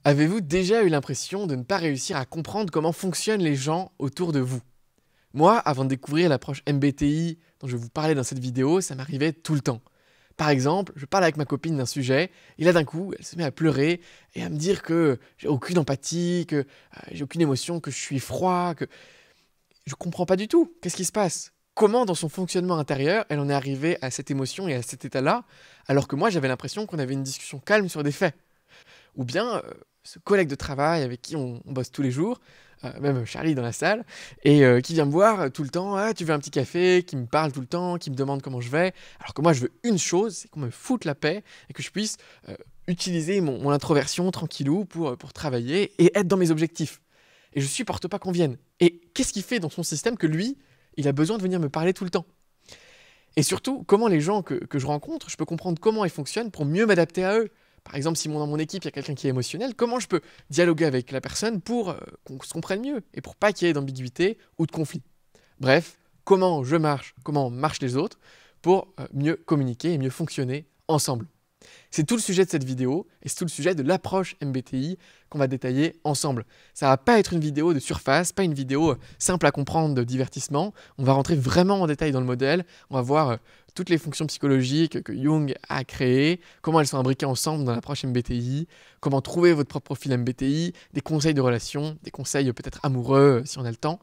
Avez-vous déjà eu l'impression de ne pas réussir à comprendre comment fonctionnent les gens autour de vous? Moi, avant de découvrir l'approche MBTI dont je vais vous parler dans cette vidéo, ça m'arrivait tout le temps. Par exemple, je parle avec ma copine d'un sujet, et là d'un coup, elle se met à pleurer et à me dire que j'ai aucune empathie, que j'ai aucune émotion, que je suis froid, que je comprends pas du tout. Qu'est-ce qui se passe? Comment dans son fonctionnement intérieur, elle en est arrivée à cette émotion et à cet état-là, alors que moi j'avais l'impression qu'on avait une discussion calme sur des faits? Ou bien ce collègue de travail avec qui on bosse tous les jours, même Charlie dans la salle, et qui vient me voir tout le temps, ah, tu veux un petit café, qui me parle tout le temps, qui me demande comment je vais, alors que moi je veux une chose, c'est qu'on me foute la paix et que je puisse utiliser mon introversion tranquillou pour travailler et être dans mes objectifs. Et je supporte pas qu'on vienne. Et qu'est-ce qu'il fait dans son système que lui, il a besoin de venir me parler tout le temps? Et surtout, comment les gens que je rencontre, je peux comprendre comment ils fonctionnent pour mieux m'adapter à eux. Par exemple, si dans mon équipe, il y a quelqu'un qui est émotionnel, comment je peux dialoguer avec la personne pour qu'on se comprenne mieux et pour pas qu'il y ait d'ambiguïté ou de conflit. Bref, comment marchent les autres pour mieux communiquer et mieux fonctionner ensemble. C'est tout le sujet de cette vidéo et c'est tout le sujet de l'approche MBTI qu'on va détailler ensemble. Ça va pas être une vidéo de surface, pas une vidéo simple à comprendre de divertissement. On va rentrer vraiment en détail dans le modèle. On va voir toutes les fonctions psychologiques que Jung a créées, comment elles sont imbriquées ensemble dans l'approche MBTI, comment trouver votre propre profil MBTI, des conseils de relation, des conseils peut-être amoureux si on a le temps.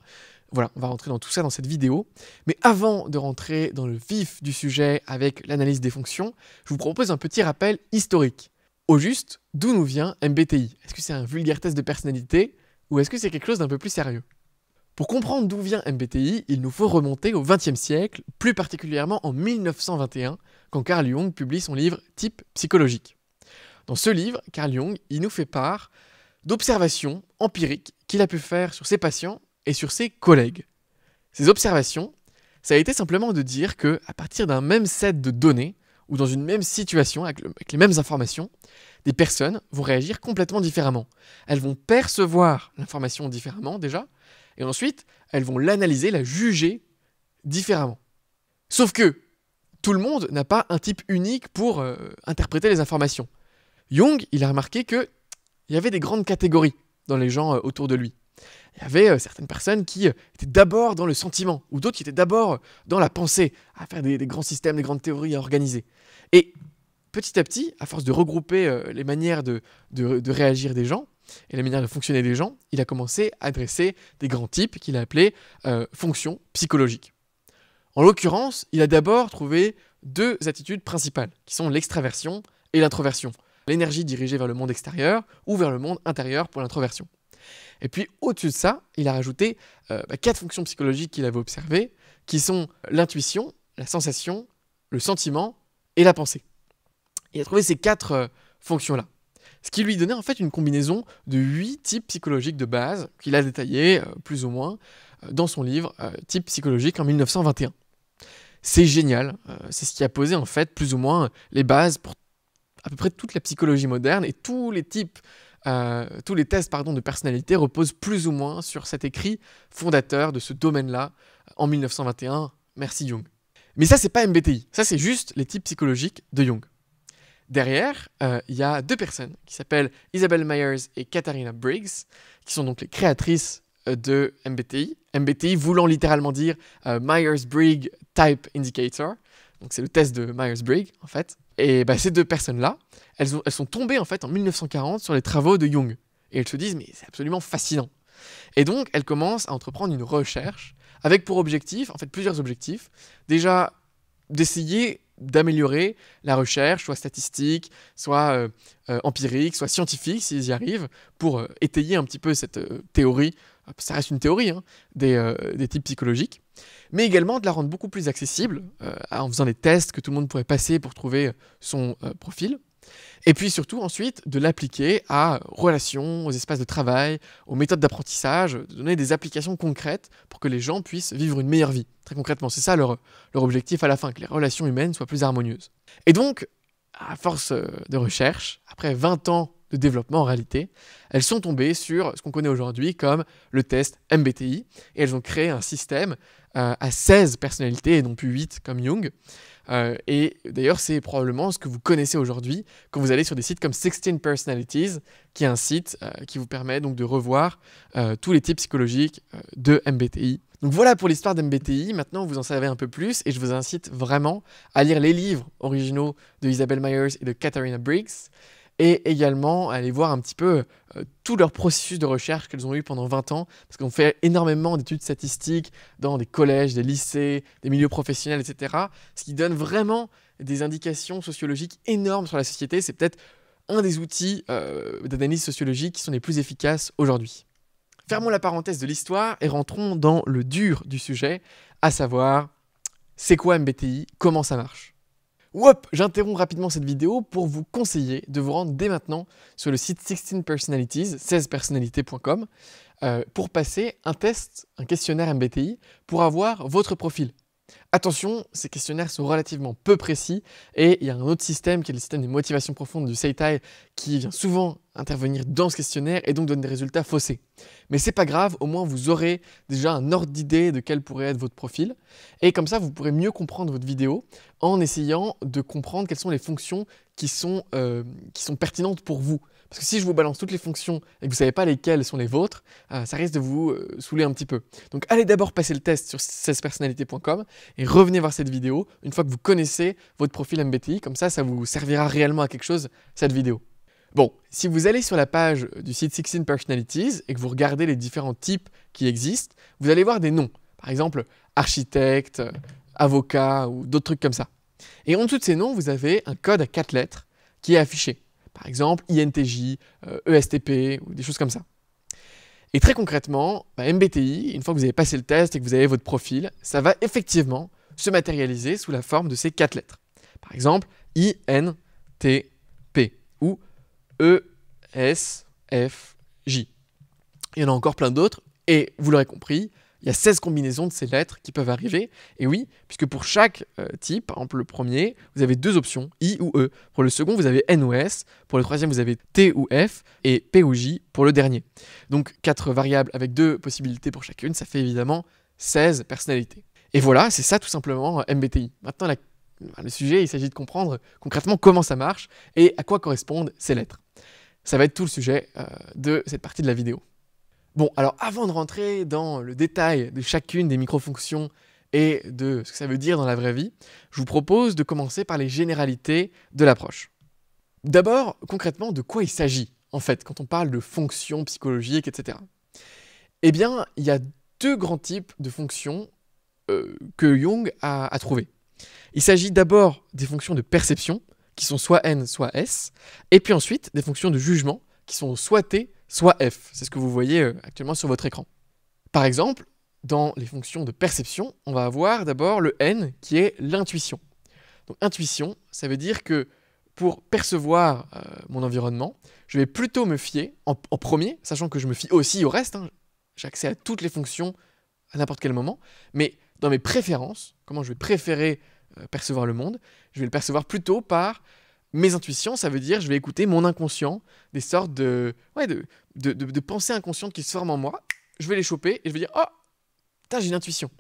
Voilà, on va rentrer dans tout ça dans cette vidéo. Mais avant de rentrer dans le vif du sujet avec l'analyse des fonctions, je vous propose un petit rappel historique. Au juste, d'où nous vient MBTI? Est-ce que c'est un vulgaire test de personnalité ou est-ce que c'est quelque chose d'un peu plus sérieux? Pour comprendre d'où vient MBTI, il nous faut remonter au XXe siècle, plus particulièrement en 1921, quand Carl Jung publie son livre Type psychologique. Dans ce livre, Carl Jung, il nous fait part d'observations empiriques qu'il a pu faire sur ses patients et sur ses collègues. Ces observations, ça a été simplement de dire que à partir d'un même set de données, ou dans une même situation, avec les mêmes informations, des personnes vont réagir complètement différemment. Elles vont percevoir l'information différemment déjà, et ensuite, elles vont l'analyser, la juger différemment. Sauf que tout le monde n'a pas un type unique pour interpréter les informations. Jung, il a remarqué qu'il y avait des grandes catégories dans les gens autour de lui. Il y avait certaines personnes qui étaient d'abord dans le sentiment, ou d'autres qui étaient d'abord dans la pensée, à faire des grands systèmes, des grandes théories à organiser. Et petit à petit, à force de regrouper les manières de réagir des gens, et la manière de fonctionner des gens, il a commencé à dresser des grands types qu'il a appelés fonctions psychologiques. En l'occurrence, il a d'abord trouvé deux attitudes principales, qui sont l'extraversion et l'introversion. L'énergie dirigée vers le monde extérieur ou vers le monde intérieur pour l'introversion. Et puis, au-dessus de ça, il a rajouté 4 fonctions psychologiques qu'il avait observées, qui sont l'intuition, la sensation, le sentiment et la pensée. Il a trouvé ces 4 fonctions-là. Ce qui lui donnait en fait une combinaison de 8 types psychologiques de base, qu'il a détaillés plus ou moins dans son livre Type psychologique en 1921. C'est génial, c'est ce qui a posé en fait plus ou moins les bases pour à peu près toute la psychologie moderne et tous les types tous les tests de personnalité reposent plus ou moins sur cet écrit fondateur de ce domaine-là en 1921. Merci Jung. Mais ça, c'est pas MBTI. Ça, c'est juste les types psychologiques de Jung. Derrière, il y a deux personnes qui s'appellent Isabel Myers et Katharina Briggs, qui sont donc les créatrices de MBTI. MBTI voulant littéralement dire Myers-Briggs Type Indicator. Donc c'est le test de Myers-Briggs, en fait. Et ces deux personnes-là, elles sont tombées en fait en 1940 sur les travaux de Jung. Et elles se disent, mais c'est absolument fascinant. Et donc, elles commencent à entreprendre une recherche avec pour objectif, en fait plusieurs objectifs. Déjà, d'essayer d'améliorer la recherche, soit statistique, soit empirique, soit scientifique, s'ils y arrivent, pour étayer un petit peu cette théorie, ça reste une théorie, hein, des types psychologiques, mais également de la rendre beaucoup plus accessible en faisant des tests que tout le monde pourrait passer pour trouver son profil. Et puis surtout ensuite de l'appliquer à relations, aux espaces de travail, aux méthodes d'apprentissage, de donner des applications concrètes pour que les gens puissent vivre une meilleure vie. Très concrètement, c'est ça leur objectif à la fin, que les relations humaines soient plus harmonieuses. Et donc, à force de recherche, après 20 ans de développement en réalité, elles sont tombées sur ce qu'on connaît aujourd'hui comme le test MBTI, et elles ont créé un système à 16 personnalités et non plus 8 comme Jung, Et d'ailleurs, c'est probablement ce que vous connaissez aujourd'hui quand vous allez sur des sites comme 16 Personalities, qui est un site qui vous permet donc de revoir tous les types psychologiques de MBTI. Donc voilà pour l'histoire d'MBTI. Maintenant, vous en savez un peu plus et je vous incite vraiment à lire les livres originaux de Isabelle Myers et de Katharina Briggs, et également aller voir un petit peu tout leur processus de recherche qu'elles ont eu pendant 20 ans, parce qu'on fait énormément d'études statistiques dans des collèges, des lycées, des milieux professionnels, etc., ce qui donne vraiment des indications sociologiques énormes sur la société. C'est peut-être un des outils d'analyse sociologique qui sont les plus efficaces aujourd'hui. Fermons la parenthèse de l'histoire et rentrons dans le dur du sujet, à savoir, c'est quoi MBTI, comment ça marche? Hop, j'interromps rapidement cette vidéo pour vous conseiller de vous rendre dès maintenant sur le site 16 Personalities, 16personnalités.com, pour passer un test, un questionnaire MBTI, pour avoir votre profil. Attention, ces questionnaires sont relativement peu précis et il y a un autre système qui est le système des motivations profondes du Seitai qui vient souvent intervenir dans ce questionnaire et donc donne des résultats faussés. Mais c'est pas grave, au moins vous aurez déjà un ordre d'idée de quel pourrait être votre profil et comme ça vous pourrez mieux comprendre votre vidéo en essayant de comprendre quelles sont les fonctions qui sont pertinentes pour vous. Parce que si je vous balance toutes les fonctions et que vous ne savez pas lesquelles sont les vôtres, ça risque de vous saouler un petit peu. Donc allez d'abord passer le test sur 16personnalités.com et revenez voir cette vidéo une fois que vous connaissez votre profil MBTI. Comme ça, ça vous servira réellement à quelque chose, cette vidéo. Bon, si vous allez sur la page du site 16 Personalities et que vous regardez les différents types qui existent, vous allez voir des noms. Par exemple, architecte, avocat ou d'autres trucs comme ça. Et en dessous de ces noms, vous avez un code à 4 lettres qui est affiché. Par exemple, INTJ, ESTP ou des choses comme ça. Et très concrètement, MBTI, une fois que vous avez passé le test et que vous avez votre profil, ça va effectivement se matérialiser sous la forme de ces 4 lettres. Par exemple, INTP ou ESFJ. Il y en a encore plein d'autres et vous l'aurez compris, il y a 16 combinaisons de ces lettres qui peuvent arriver. Et oui, puisque pour chaque type, par exemple le premier, vous avez 2 options, I ou E. Pour le second, vous avez N ou S. Pour le troisième, vous avez T ou F. Et P ou J pour le dernier. Donc 4 variables avec 2 possibilités pour chacune, ça fait évidemment 16 personnalités. Et voilà, c'est ça tout simplement MBTI. Maintenant, le sujet, il s'agit de comprendre concrètement comment ça marche et à quoi correspondent ces lettres. Ça va être tout le sujet de cette partie de la vidéo. Bon, alors avant de rentrer dans le détail de chacune des microfonctions et de ce que ça veut dire dans la vraie vie, je vous propose de commencer par les généralités de l'approche. D'abord, concrètement, de quoi il s'agit, en fait, quand on parle de fonctions psychologiques, etc. Eh bien, il y a 2 grands types de fonctions que Jung a trouvées. Il s'agit d'abord des fonctions de perception, qui sont soit N, soit S, et puis ensuite des fonctions de jugement, qui sont soit T, soit F. C'est ce que vous voyez actuellement sur votre écran. Par exemple, dans les fonctions de perception, on va avoir d'abord le N qui est l'intuition. Donc intuition, ça veut dire que pour percevoir mon environnement, je vais plutôt me fier en premier, sachant que je me fie aussi au reste. J'ai accès à toutes les fonctions à n'importe quel moment, mais dans mes préférences, comment je vais préférer percevoir le monde, je vais le percevoir plutôt par mes intuitions. Ça veut dire je vais écouter mon inconscient, des sortes de pensées inconscientes qui se forment en moi. Je vais les choper et je vais dire « Oh, putain, j'ai une intuition ».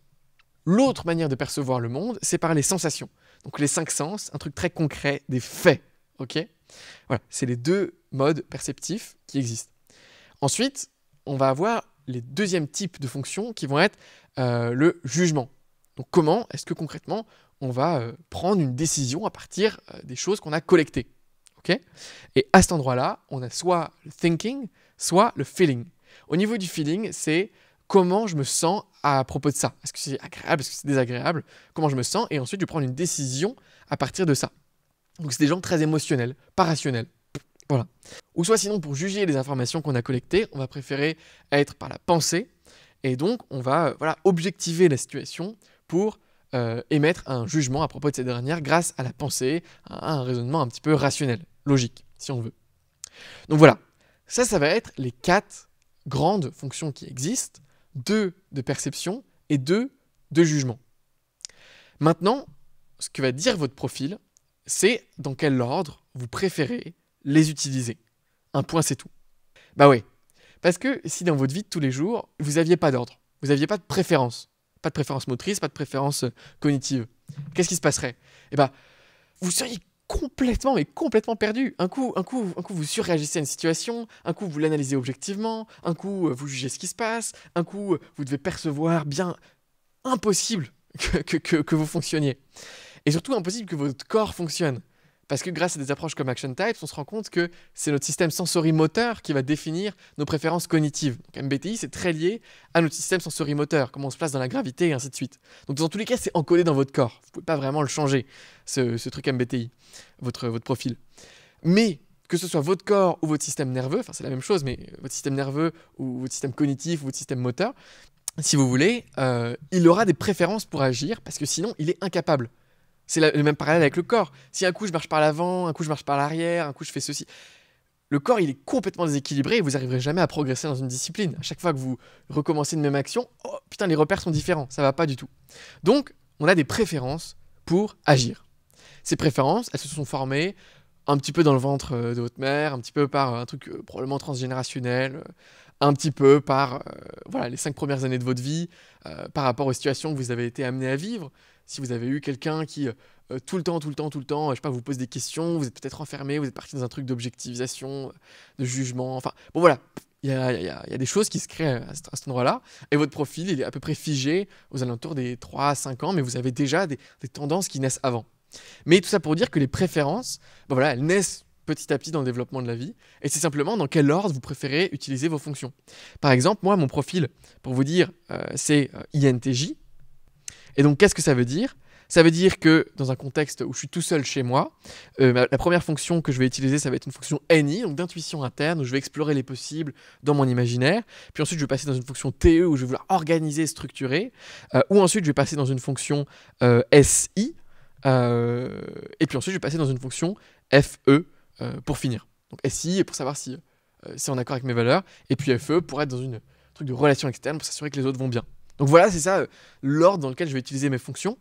L'autre manière de percevoir le monde, c'est par les sensations. Donc les 5 sens, un truc très concret, des faits. Ok ? Voilà, c'est les 2 modes perceptifs qui existent. Ensuite, on va avoir les deuxièmes types de fonctions qui vont être le jugement. Donc comment est-ce que concrètement on va prendre une décision à partir des choses qu'on a collectées. Okay ? Et à cet endroit-là, on a soit le thinking, soit le feeling. Au niveau du feeling, c'est comment je me sens à propos de ça. Est-ce que c'est agréable, est-ce que c'est désagréable? Comment je me sens? Et ensuite, je prends une décision à partir de ça. Donc c'est des gens très émotionnels, pas rationnels. Voilà. Ou soit sinon, pour juger les informations qu'on a collectées, on va préférer être par la pensée. Et donc, on va objectiver la situation pour émettre un jugement à propos de ces dernières grâce à la pensée, à un raisonnement un petit peu rationnel, logique, si on veut. Donc voilà, ça va être les 4 grandes fonctions qui existent, 2 de perception et 2 de jugement. Maintenant, ce que va dire votre profil, c'est dans quel ordre vous préférez les utiliser. Un point, c'est tout. Bah ouais, parce que si dans votre vie de tous les jours, vous n'aviez pas d'ordre, vous n'aviez pas de préférence, pas de préférence motrice, pas de préférence cognitive. Qu'est-ce qui se passerait? Eh ben, vous seriez complètement, mais complètement perdu. Un coup, vous surréagissez à une situation, un coup, vous l'analysez objectivement, un coup, vous jugez ce qui se passe, un coup, vous devez percevoir bien impossible que vous fonctionniez. Et surtout, impossible que votre corps fonctionne. Parce que grâce à des approches comme Action Types, on se rend compte que c'est notre système sensorimoteur qui va définir nos préférences cognitives. Donc MBTI, c'est très lié à notre système sensorimoteur, comment on se place dans la gravité et ainsi de suite. Donc dans tous les cas, c'est encodé dans votre corps. Vous ne pouvez pas vraiment le changer, ce truc MBTI, votre profil. Mais que ce soit votre corps ou votre système nerveux, enfin c'est la même chose, mais votre système nerveux ou votre système cognitif ou votre système moteur, si vous voulez, il aura des préférences pour agir parce que sinon, il est incapable. C'est le même parallèle avec le corps. Si un coup je marche par l'avant, un coup je marche par l'arrière, un coup je fais ceci, le corps il est complètement déséquilibré et vous n'arriverez jamais à progresser dans une discipline. À chaque fois que vous recommencez une même action, oh putain les repères sont différents, ça va pas du tout. Donc on a des préférences pour agir. Ces préférences, elles se sont formées un petit peu dans le ventre de votre mère, un petit peu par un truc probablement transgénérationnel, un petit peu par voilà, les 5 premières années de votre vie, par rapport aux situations que vous avez été amené à vivre. Si vous avez eu quelqu'un qui, tout le temps, je sais pas, vous pose des questions, vous êtes peut-être enfermé, vous êtes parti dans un truc d'objectivisation, de jugement, enfin, bon voilà, il y a des choses qui se créent à cet endroit-là, et votre profil, il est à peu près figé aux alentours des 3 à 5 ans, mais vous avez déjà des tendances qui naissent avant. Mais tout ça pour dire que les préférences, ben voilà, elles naissent petit à petit dans le développement de la vie, et c'est simplement dans quel ordre vous préférez utiliser vos fonctions. Par exemple, moi, mon profil, pour vous dire, c'est INTJ. Et donc, qu'est-ce que ça veut dire? Ça veut dire que dans un contexte où je suis tout seul chez moi, la première fonction que je vais utiliser, ça va être une fonction NI, donc d'intuition interne, où je vais explorer les possibles dans mon imaginaire. Puis ensuite, je vais passer dans une fonction TE, où je vais vouloir organiser, structurer. Ou ensuite, je vais passer dans une fonction SI. Et puis ensuite, je vais passer dans une fonction FE pour finir. Donc SI, pour savoir si c'est en accord avec mes valeurs. Et puis FE, pour être dans une truc de relation externe, pour s'assurer que les autres vont bien. Donc voilà, c'est ça l'ordre dans lequel je vais utiliser mes fonctions.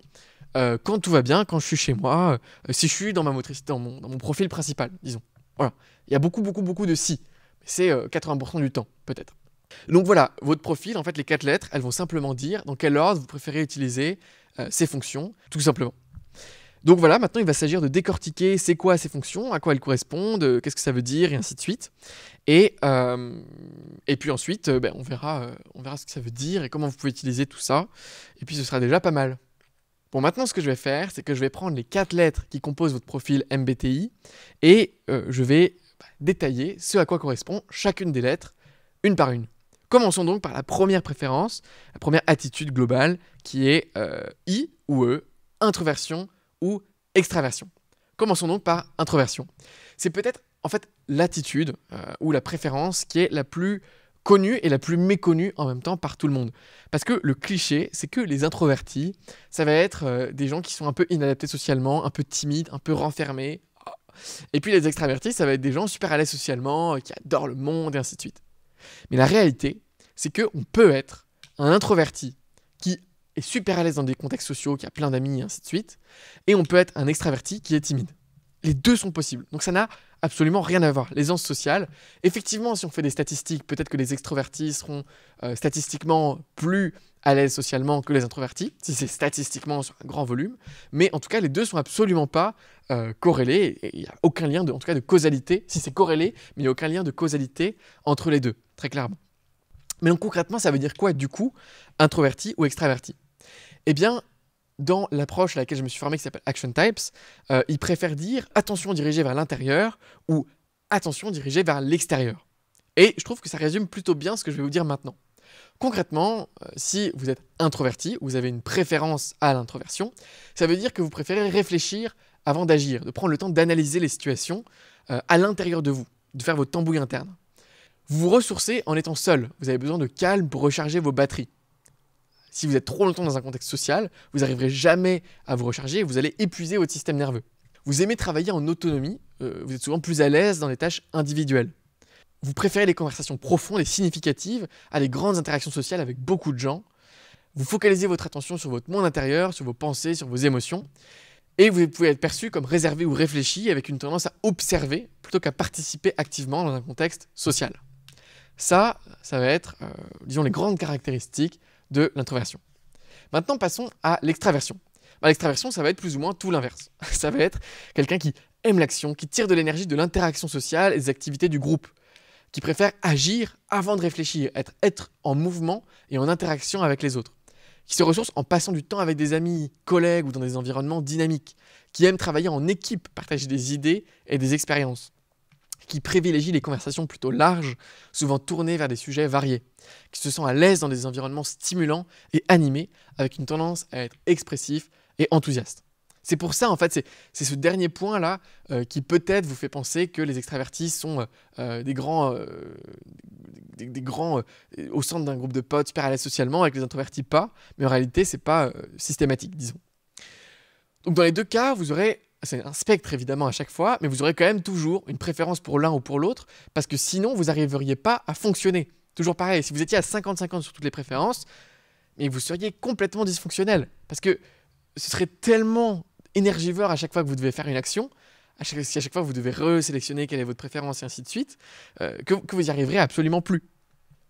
Quand tout va bien, quand je suis chez moi, si je suis dans ma motricité, dans mon profil principal, disons. Voilà. Il y a beaucoup de si. Mais c'est 80% du temps, peut-être. Donc voilà, votre profil, en fait, les 4 lettres, elles vont simplement dire dans quel ordre vous préférez utiliser ces fonctions, tout simplement. Donc voilà, maintenant il va s'agir de décortiquer c'est quoi ces fonctions, à quoi elles correspondent, qu'est-ce que ça veut dire, et ainsi de suite. Et puis ensuite, on verra ce que ça veut dire et comment vous pouvez utiliser tout ça. Et puis ce sera déjà pas mal. Bon, maintenant ce que je vais faire, c'est que je vais prendre les 4 lettres qui composent votre profil MBTI et je vais détailler ce à quoi correspond chacune des lettres, une par une. Commençons donc par la première préférence, la première attitude globale qui est I ou E, introversion ou extraversion. Commençons donc par introversion. C'est peut-être en fait l'attitude ou la préférence qui est la plus connue et la plus méconnue en même temps par tout le monde. Parce que le cliché, c'est que les introvertis, ça va être des gens qui sont un peu inadaptés socialement, un peu timides, un peu renfermés. Et puis les extravertis, ça va être des gens super à l'aise socialement, qui adorent le monde et ainsi de suite. Mais la réalité, c'est qu'on peut être un introverti qui est super à l'aise dans des contextes sociaux, qui a plein d'amis et ainsi de suite, et on peut être un extraverti qui est timide. Les deux sont possibles. Donc ça n'a absolument rien à voir. L'aisance sociale, effectivement, si on fait des statistiques, peut-être que les extrovertis seront statistiquement plus à l'aise socialement que les introvertis, si c'est statistiquement sur un grand volume, mais en tout cas, les deux sont absolument pas corrélés, et il n'y a aucun lien en tout cas de causalité, si c'est corrélé, mais il n'y a aucun lien de causalité entre les deux, très clairement. Mais donc concrètement, ça veut dire quoi du coup, introverti ou extraverti? Eh bien, dans l'approche à laquelle je me suis formé, qui s'appelle Action Types, ils préfèrent dire attention dirigée vers l'intérieur ou attention dirigée vers l'extérieur. Et je trouve que ça résume plutôt bien ce que je vais vous dire maintenant. Concrètement, si vous êtes introverti, vous avez une préférence à l'introversion, ça veut dire que vous préférez réfléchir avant d'agir, de prendre le temps d'analyser les situations à l'intérieur de vous, de faire votre tambouille interne. Vous vous ressourcez en étant seul, vous avez besoin de calme pour recharger vos batteries. Si vous êtes trop longtemps dans un contexte social, vous n'arriverez jamais à vous recharger et vous allez épuiser votre système nerveux. Vous aimez travailler en autonomie, vous êtes souvent plus à l'aise dans les tâches individuelles. Vous préférez les conversations profondes et significatives à les grandes interactions sociales avec beaucoup de gens. Vous focalisez votre attention sur votre monde intérieur, sur vos pensées, sur vos émotions. Et vous pouvez être perçu comme réservé ou réfléchi avec une tendance à observer plutôt qu'à participer activement dans un contexte social. Ça va être, disons, les grandes caractéristiques de l'introversion. Maintenant, passons à l'extraversion. L'extraversion, ça va être plus ou moins tout l'inverse. Ça va être quelqu'un qui aime l'action, qui tire de l'énergie de l'interaction sociale et des activités du groupe, qui préfère agir avant de réfléchir, être en mouvement et en interaction avec les autres, qui se ressource en passant du temps avec des amis, collègues ou dans des environnements dynamiques, qui aime travailler en équipe, partager des idées et des expériences, qui privilégie les conversations plutôt larges, souvent tournées vers des sujets variés, qui se sent à l'aise dans des environnements stimulants et animés, avec une tendance à être expressif et enthousiaste. C'est pour ça, en fait, c'est ce dernier point-là qui peut-être vous fait penser que les extravertis sont des grands au centre d'un groupe de potes super à l'aise socialement, avec les introvertis pas, mais en réalité, c'est pas systématique, disons. Donc dans les deux cas, vous aurez, c'est un spectre évidemment à chaque fois, mais vous aurez quand même toujours une préférence pour l'un ou pour l'autre, parce que sinon, vous n'arriveriez pas à fonctionner. Toujours pareil, si vous étiez à 50-50 sur toutes les préférences, mais vous seriez complètement dysfonctionnel, parce que ce serait tellement énergivore à chaque fois que vous devez faire une action, à chaque fois que vous devez resélectionner quelle est votre préférence et ainsi de suite, que vous n'y arriverez absolument plus.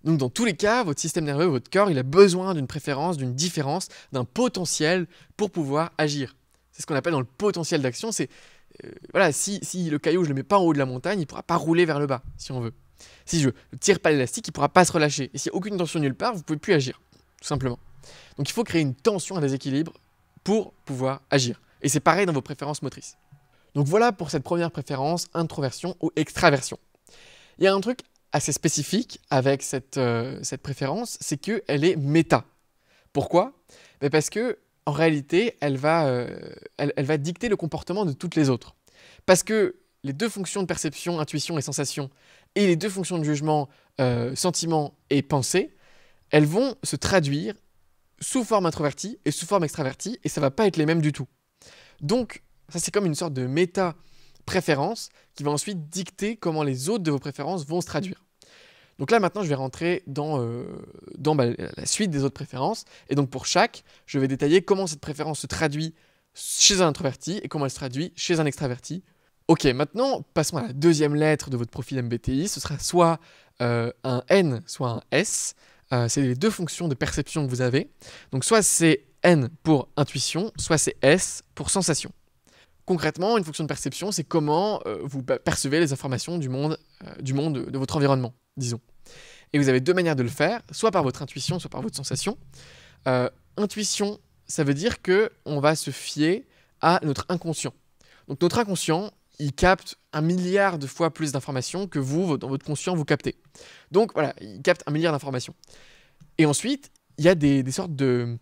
Donc dans tous les cas, votre système nerveux, votre corps, il a besoin d'une préférence, d'une différence, d'un potentiel pour pouvoir agir. C'est ce qu'on appelle dans le potentiel d'action, c'est voilà, si le caillou je le mets pas en haut de la montagne, il ne pourra pas rouler vers le bas, si on veut. Si je ne tire pas l'élastique, il ne pourra pas se relâcher. Et s'il n'y a aucune tension nulle part, vous ne pouvez plus agir, tout simplement. Donc il faut créer une tension, un déséquilibre pour pouvoir agir. Et c'est pareil dans vos préférences motrices. Donc voilà pour cette première préférence, introversion ou extraversion. Il y a un truc assez spécifique avec cette préférence, c'est qu'elle est méta. Pourquoi ? Parce que en réalité, elle va dicter le comportement de toutes les autres. Parce que les deux fonctions de perception, intuition et sensation, et les deux fonctions de jugement, sentiment et pensée, elles vont se traduire sous forme introvertie et sous forme extravertie, et ça ne va pas être les mêmes du tout. Donc, ça c'est comme une sorte de méta-préférence qui va ensuite dicter comment les autres de vos préférences vont se traduire. Donc là maintenant je vais rentrer dans la suite des autres préférences, et donc pour chaque, je vais détailler comment cette préférence se traduit chez un introverti et comment elle se traduit chez un extraverti. Ok, maintenant passons à la deuxième lettre de votre profil MBTI, ce sera soit un N, soit un S. C'est les deux fonctions de perception que vous avez. Donc soit c'est N pour intuition, soit c'est S pour sensation. Concrètement, une fonction de perception, c'est comment vous percevez les informations du monde de votre environnement, disons. Et vous avez deux manières de le faire, soit par votre intuition, soit par votre sensation. Intuition, ça veut dire qu'on va se fier à notre inconscient. Donc notre inconscient, il capte 1 milliard de fois plus d'informations que vous, dans votre conscient, vous captez. Donc voilà, il capte 1 milliard d'informations. Et ensuite, il y a des sortes de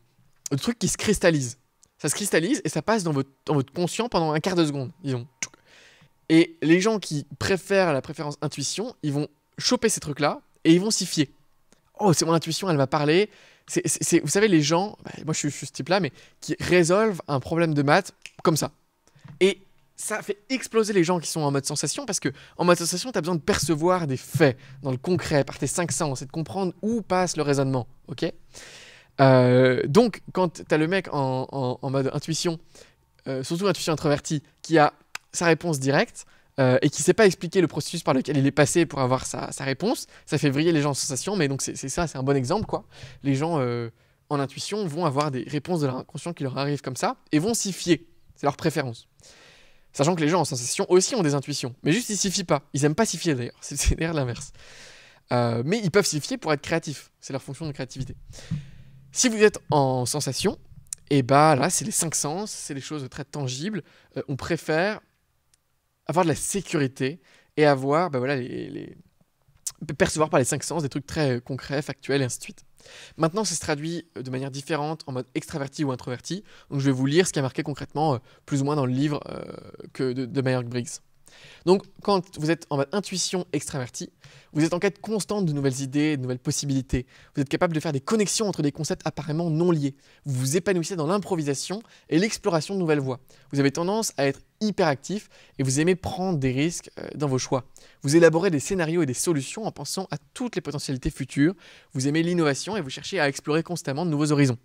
trucs qui se cristallisent. Ça se cristallise et ça passe dans votre conscient pendant un quart de seconde, disons. Et les gens qui préfèrent la préférence intuition, ils vont choper ces trucs-là et ils vont s'y fier. Oh, c'est mon intuition, elle m'a parlé. Vous savez, les gens, moi je suis ce type-là, mais qui résolvent un problème de maths comme ça. Et ça fait exploser les gens qui sont en mode sensation, parce que en mode sensation, tu as besoin de percevoir des faits dans le concret, par tes 5 sens, et de comprendre où passe le raisonnement. Ok ? Donc, quand tu as le mec en mode intuition, surtout intuition introvertie, qui a sa réponse directe, et qui ne sait pas expliquer le processus par lequel il est passé pour avoir sa réponse, ça fait vriller les gens en sensation, mais donc c'est ça, c'est un bon exemple, quoi. Les gens en intuition vont avoir des réponses de leur inconscient qui leur arrivent comme ça, et vont s'y fier, c'est leur préférence. Sachant que les gens en sensation aussi ont des intuitions, mais juste ils s'y fient pas, ils n'aiment pas s'y fier d'ailleurs, c'est d'ailleurs l'inverse. Mais ils peuvent s'y fier pour être créatifs, c'est leur fonction de créativité. Si vous êtes en sensation, et bah là c'est les 5 sens, c'est les choses très tangibles, on préfère avoir de la sécurité et avoir, percevoir par les 5 sens des trucs très concrets, factuels et ainsi de suite. Maintenant, ça se traduit de manière différente en mode extraverti ou introverti. Donc, je vais vous lire ce qui est marqué concrètement, plus ou moins dans le livre de Myers-Briggs. Donc, quand vous êtes en mode intuition extraverti, vous êtes en quête constante de nouvelles idées, de nouvelles possibilités. Vous êtes capable de faire des connexions entre des concepts apparemment non liés. Vous vous épanouissez dans l'improvisation et l'exploration de nouvelles voies. Vous avez tendance à être hyperactif et vous aimez prendre des risques dans vos choix. Vous élaborez des scénarios et des solutions en pensant à toutes les potentialités futures. Vous aimez l'innovation et vous cherchez à explorer constamment de nouveaux horizons.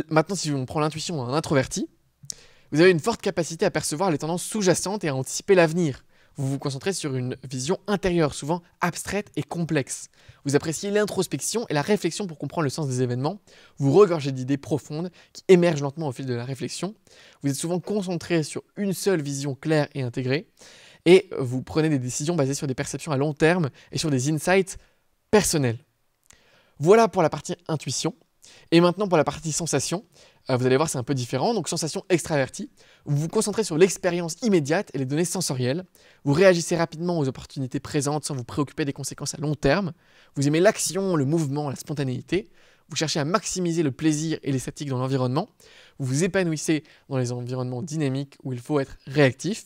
Maintenant, si on prend l'intuition d'un introverti, vous avez une forte capacité à percevoir les tendances sous-jacentes et à anticiper l'avenir. Vous vous concentrez sur une vision intérieure, souvent abstraite et complexe. Vous appréciez l'introspection et la réflexion pour comprendre le sens des événements. Vous regorgez d'idées profondes qui émergent lentement au fil de la réflexion. Vous êtes souvent concentré sur une seule vision claire et intégrée. Et vous prenez des décisions basées sur des perceptions à long terme et sur des insights personnels. Voilà pour la partie intuition. Et maintenant pour la partie sensation. Vous allez voir, c'est un peu différent. Donc, sensation extravertie. Vous vous concentrez sur l'expérience immédiate et les données sensorielles. Vous réagissez rapidement aux opportunités présentes sans vous préoccuper des conséquences à long terme. Vous aimez l'action, le mouvement, la spontanéité. Vous cherchez à maximiser le plaisir et l'esthétique dans l'environnement. Vous vous épanouissez dans les environnements dynamiques où il faut être réactif.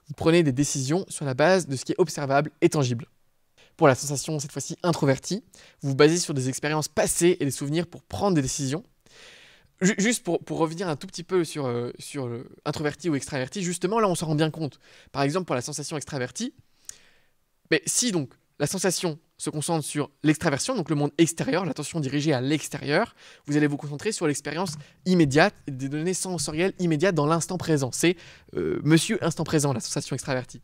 Vous prenez des décisions sur la base de ce qui est observable et tangible. Pour la sensation, cette fois-ci introvertie, vous vous basez sur des expériences passées et des souvenirs pour prendre des décisions. Juste pour revenir un tout petit peu sur introverti ou extraverti, justement, là, on s'en rend bien compte. Par exemple, pour la sensation extravertie, mais si donc la sensation se concentre sur l'extraversion, donc le monde extérieur, l'attention dirigée à l'extérieur, vous allez vous concentrer sur l'expérience immédiate et des données sensorielles immédiates dans l'instant présent. C'est monsieur instant présent, la sensation extravertie.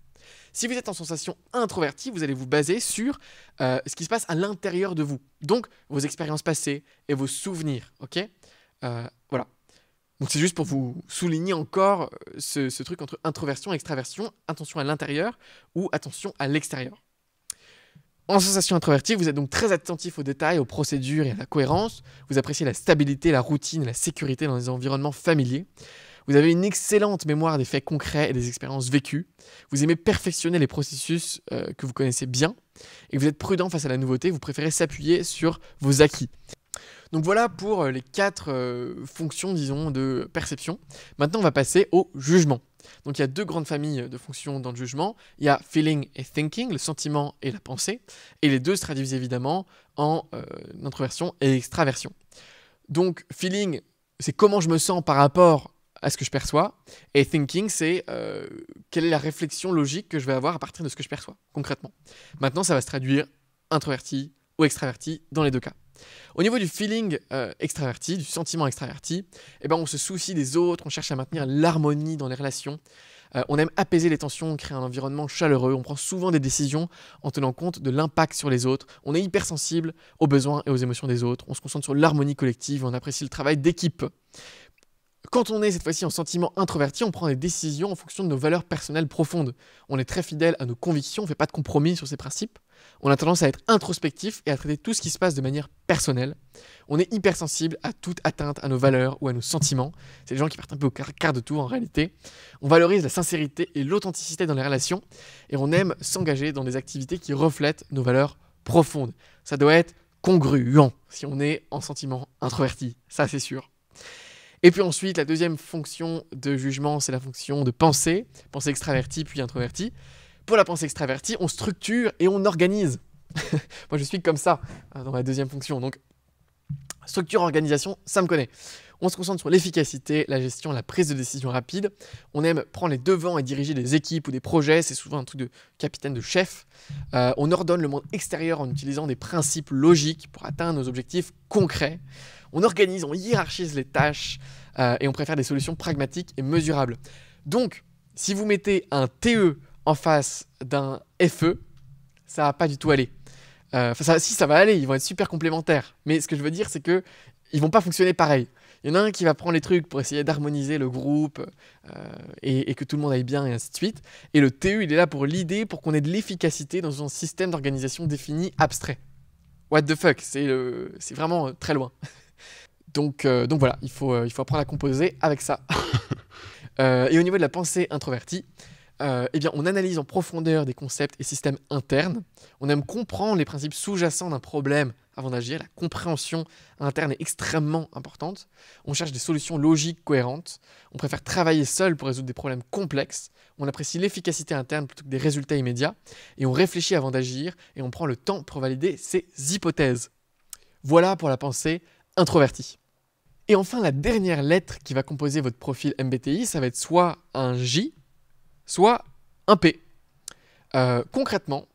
Si vous êtes en sensation introvertie, vous allez vous baser sur ce qui se passe à l'intérieur de vous. Donc, vos expériences passées et vos souvenirs, ok ? Voilà. Donc c'est juste pour vous souligner encore ce truc entre introversion et extraversion, attention à l'intérieur ou attention à l'extérieur. En sensation introvertie, vous êtes donc très attentif aux détails, aux procédures et à la cohérence. Vous appréciez la stabilité, la routine et la sécurité dans les environnements familiers. Vous avez une excellente mémoire des faits concrets et des expériences vécues. Vous aimez perfectionner les processus que vous connaissez bien. Et vous êtes prudent face à la nouveauté. Vous préférez s'appuyer sur vos acquis. Donc voilà pour les 4 fonctions, disons, de perception. Maintenant, on va passer au jugement. Donc il y a 2 grandes familles de fonctions dans le jugement. Il y a feeling et thinking, le sentiment et la pensée. Et les deux se traduisent évidemment en introversion et extraversion. Donc feeling, c'est comment je me sens par rapport à ce que je perçois. Et thinking, c'est quelle est la réflexion logique que je vais avoir à partir de ce que je perçois, concrètement. Maintenant, ça va se traduire introverti ou extraverti dans les 2 cas. Au niveau du feeling extraverti, du sentiment extraverti, eh ben on se soucie des autres, on cherche à maintenir l'harmonie dans les relations, on aime apaiser les tensions, créer un environnement chaleureux, on prend souvent des décisions en tenant compte de l'impact sur les autres, on est hypersensible aux besoins et aux émotions des autres, on se concentre sur l'harmonie collective, on apprécie le travail d'équipe. Quand on est cette fois-ci en sentiment introverti, on prend des décisions en fonction de nos valeurs personnelles profondes. On est très fidèle à nos convictions, on ne fait pas de compromis sur ces principes. On a tendance à être introspectif et à traiter tout ce qui se passe de manière personnelle. On est hypersensible à toute atteinte à nos valeurs ou à nos sentiments. C'est des gens qui partent un peu au quart de tour en réalité. On valorise la sincérité et l'authenticité dans les relations et on aime s'engager dans des activités qui reflètent nos valeurs profondes. Ça doit être congruent si on est en sentiment introverti, ça c'est sûr. Et puis ensuite, la deuxième fonction de jugement, c'est la fonction de pensée extravertie puis introvertie. Pour la pensée extravertie, on structure et on organise. Moi, je suis comme ça dans ma deuxième fonction. Donc, structure, organisation, ça me connaît. On se concentre sur l'efficacité, la gestion, la prise de décision rapide. On aime prendre les devants et diriger des équipes ou des projets. C'est souvent un truc de capitaine, de chef. On ordonne le monde extérieur en utilisant des principes logiques pour atteindre nos objectifs concrets. On organise, on hiérarchise les tâches et on préfère des solutions pragmatiques et mesurables. Donc, si vous mettez un TE en face d'un FE, ça va pas du tout aller. Si, ça va aller, ils vont être super complémentaires. Mais ce que je veux dire, c'est que ils vont pas fonctionner pareil. Il y en a un qui va prendre les trucs pour essayer d'harmoniser le groupe et que tout le monde aille bien et ainsi de suite. Et le TE, il est là pour l'idée, pour qu'on ait de l'efficacité dans un système d'organisation défini abstrait. What the fuck, c'est vraiment très loin. Donc voilà, il faut apprendre à composer avec ça. Et au niveau de la pensée introvertie, eh bien, on analyse en profondeur des concepts et systèmes internes. On aime comprendre les principes sous-jacents d'un problème avant d'agir. La compréhension interne est extrêmement importante. On cherche des solutions logiques, cohérentes. On préfère travailler seul pour résoudre des problèmes complexes. On apprécie l'efficacité interne plutôt que des résultats immédiats. Et on réfléchit avant d'agir et on prend le temps pour valider ses hypothèses. Voilà pour la pensée introvertie. Et enfin, la dernière lettre qui va composer votre profil MBTI, ça va être soit un J, soit un P. Concrètement,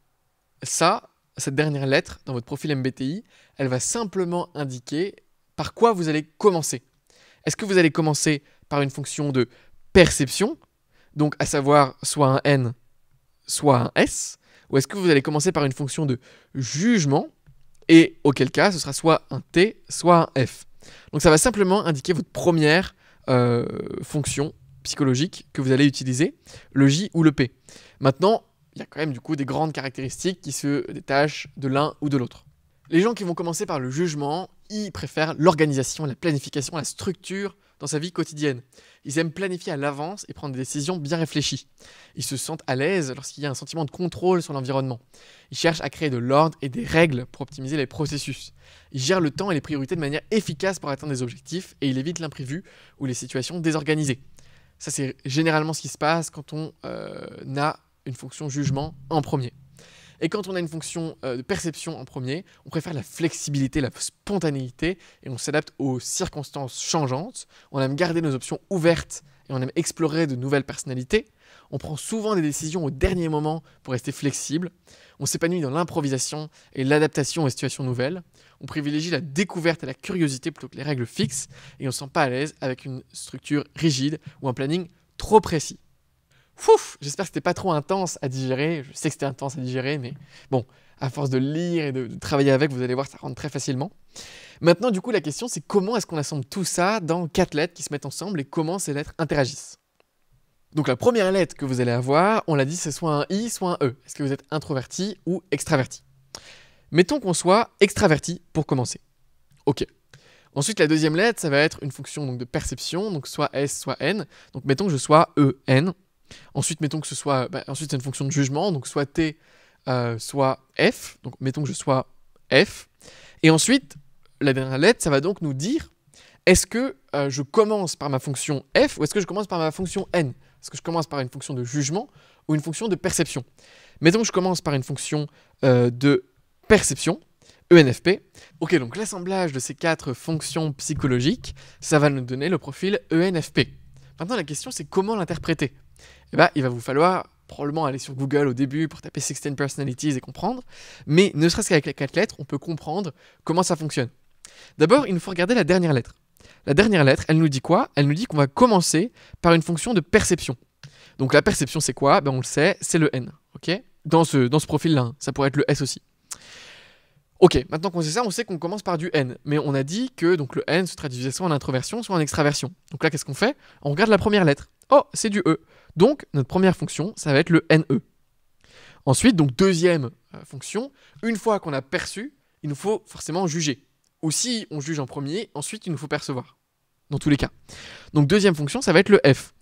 cette dernière lettre dans votre profil MBTI, elle va simplement indiquer par quoi vous allez commencer. Est-ce que vous allez commencer par une fonction de perception, donc à savoir soit un N, soit un S, ou est-ce que vous allez commencer par une fonction de jugement, et auquel cas ce sera soit un T, soit un F. Donc ça va simplement indiquer votre première fonction psychologique que vous allez utiliser, le J ou le P. Maintenant, il y a quand même du coup des grandes caractéristiques qui se détachent de l'un ou de l'autre. Les gens qui vont commencer par le jugement, ils préfèrent l'organisation, la planification, la structure dans sa vie quotidienne. Ils aiment planifier à l'avance et prendre des décisions bien réfléchies. Ils se sentent à l'aise lorsqu'il y a un sentiment de contrôle sur l'environnement. Ils cherchent à créer de l'ordre et des règles pour optimiser les processus. Ils gèrent le temps et les priorités de manière efficace pour atteindre des objectifs et ils évitent l'imprévu ou les situations désorganisées. Ça, c'est généralement ce qui se passe quand on a une fonction jugement en premier. Et quand on a une fonction de perception en premier, on préfère la flexibilité, la spontanéité, et on s'adapte aux circonstances changeantes. On aime garder nos options ouvertes et on aime explorer de nouvelles personnalités. On prend souvent des décisions au dernier moment pour rester flexible. On s'épanouit dans l'improvisation et l'adaptation aux situations nouvelles. On privilégie la découverte et la curiosité plutôt que les règles fixes, et on ne se sent pas à l'aise avec une structure rigide ou un planning trop précis. J'espère que c'était pas trop intense à digérer. Je sais que c'était intense à digérer, mais bon, à force de lire et de travailler avec, vous allez voir, ça rentre très facilement. Maintenant, du coup, la question, c'est comment est-ce qu'on assemble tout ça dans 4 lettres qui se mettent ensemble et comment ces lettres interagissent. Donc la première lettre que vous allez avoir, on l'a dit, c'est soit un I, soit un E. Est-ce que vous êtes introverti ou extraverti? Mettons qu'on soit extraverti pour commencer. Ok. Ensuite, la deuxième lettre, ça va être une fonction donc, de perception, donc soit S, soit N. Donc mettons que je sois EN. Ensuite, mettons que ce soit, ensuite c'est une fonction de jugement, donc soit T, soit F. Donc mettons que je sois F. Et ensuite, la dernière lettre, ça va donc nous dire, est-ce que je commence par ma fonction F ou est-ce que je commence par ma fonction N? Est-ce que je commence par une fonction de jugement ou une fonction de perception? Mettons que je commence par une fonction de perception, ENFP. Ok, donc l'assemblage de ces 4 fonctions psychologiques, ça va nous donner le profil ENFP. Maintenant, la question, c'est comment l'interpréter? Eh ben, il va vous falloir probablement aller sur Google au début pour taper 16 personalities et comprendre, mais ne serait-ce qu'avec les 4 lettres, on peut comprendre comment ça fonctionne. D'abord, il nous faut regarder la dernière lettre. La dernière lettre, elle nous dit quoi? Elle nous dit qu'on va commencer par une fonction de perception. Donc la perception, c'est quoi? On le sait, c'est le N. Okay, dans ce profil-là, hein. Ça pourrait être le S aussi. Ok, maintenant qu'on sait ça, on sait qu'on commence par du N. Mais on a dit que donc, le N se traduisait soit en introversion, soit en extraversion. Donc là, qu'est-ce qu'on fait? On regarde la première lettre. Oh, c'est du E. Donc, notre première fonction, ça va être le NE. Ensuite, donc deuxième fonction, une fois qu'on a perçu, il nous faut forcément juger. Ou si on juge en premier, ensuite il nous faut percevoir. Dans tous les cas. Donc deuxième fonction, ça va être le F.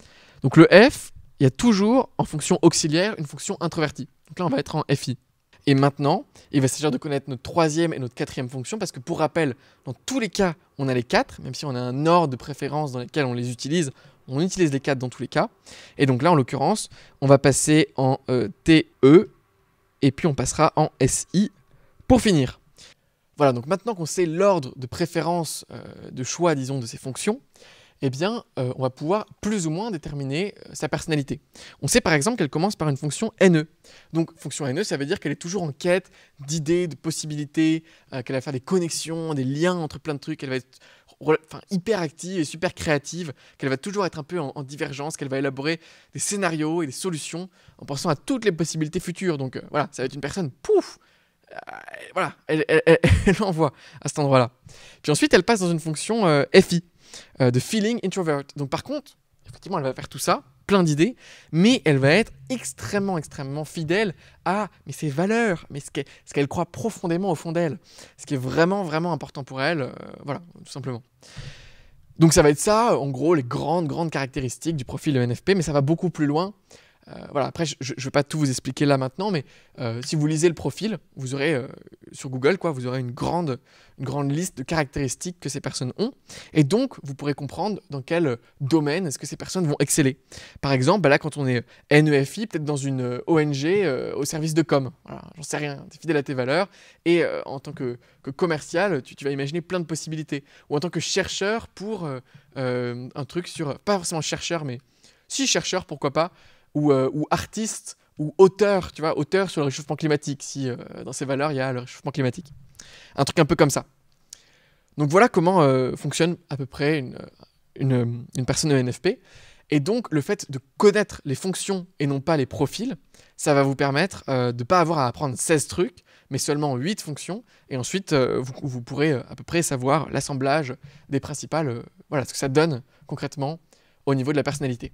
Donc le F, il y a toujours en fonction auxiliaire une fonction introvertie. Donc là, on va être en FI. Et maintenant, il va s'agir de connaître notre troisième et notre quatrième fonction, parce que pour rappel, dans tous les cas, on a les 4, même si on a un ordre de préférence dans lequel on les utilise, on utilise les 4 dans tous les cas. Et donc là, en l'occurrence, on va passer en TE, et puis on passera en SI pour finir. Voilà, donc maintenant qu'on sait l'ordre de préférence de choix, disons, de ces fonctions, eh bien, on va pouvoir plus ou moins déterminer sa personnalité. On sait par exemple qu'elle commence par une fonction NE. Donc, fonction NE, ça veut dire qu'elle est toujours en quête d'idées, de possibilités, qu'elle va faire des connexions, des liens entre plein de trucs, qu'elle va être hyper active et super créative, qu'elle va toujours être un peu en divergence, qu'elle va élaborer des scénarios et des solutions en pensant à toutes les possibilités futures. Donc, voilà, ça va être une personne, pouf, voilà, elle envoie à cet endroit-là. Puis ensuite, elle passe dans une fonction FI. De feeling introvert. Donc par contre, effectivement, elle va faire tout ça, plein d'idées, mais elle va être extrêmement fidèle à ses valeurs, mais ce qu'elle croit profondément au fond d'elle, ce qui est vraiment important pour elle, voilà, tout simplement. Donc ça va être ça, en gros, les grandes caractéristiques du profil ENFP, mais ça va beaucoup plus loin. Voilà, après, je ne vais pas tout vous expliquer là maintenant, mais si vous lisez le profil, vous aurez sur Google, vous aurez une grande liste de caractéristiques que ces personnes ont. Et donc, vous pourrez comprendre dans quel domaine est-ce que ces personnes vont exceller. Par exemple, là, quand on est NEFI, peut-être dans une ONG au service de com. Voilà, j'en sais rien, tu es fidèle à tes valeurs. Et en tant que commercial, tu vas imaginer plein de possibilités. Ou en tant que chercheur pour un truc sur... Pas forcément chercheur, mais si chercheur, pourquoi pas. Ou artiste, ou auteur, tu vois, auteur sur le réchauffement climatique, si dans ses valeurs, il y a le réchauffement climatique. Un truc un peu comme ça. Donc voilà comment fonctionne à peu près une personne ENFP. Et donc, le fait de connaître les fonctions et non pas les profils, ça va vous permettre de ne pas avoir à apprendre 16 trucs, mais seulement 8 fonctions. Et ensuite, vous pourrez à peu près savoir l'assemblage des principales, voilà, ce que ça donne concrètement au niveau de la personnalité.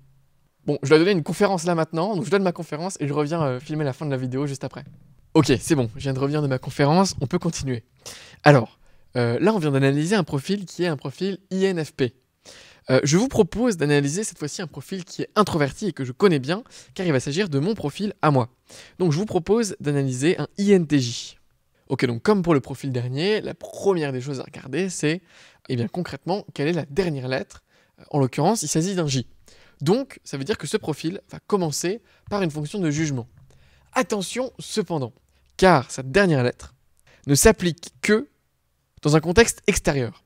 Bon, je dois donner une conférence là maintenant, donc je donne ma conférence et je reviens filmer la fin de la vidéo juste après. Ok, c'est bon, je viens de revenir de ma conférence, on peut continuer. Alors, là on vient d'analyser un profil qui est un profil INFP. Je vous propose d'analyser cette fois-ci un profil qui est introverti et que je connais bien, car il va s'agir de mon profil à moi. Donc je vous propose d'analyser un INTJ. Ok, donc comme pour le profil dernier, la première des choses à regarder, c'est, eh bien concrètement, quelle est la dernière lettre. En l'occurrence, il s'agit d'un J. Donc, ça veut dire que ce profil va commencer par une fonction de jugement. Attention cependant, car cette dernière lettre ne s'applique que dans un contexte extérieur.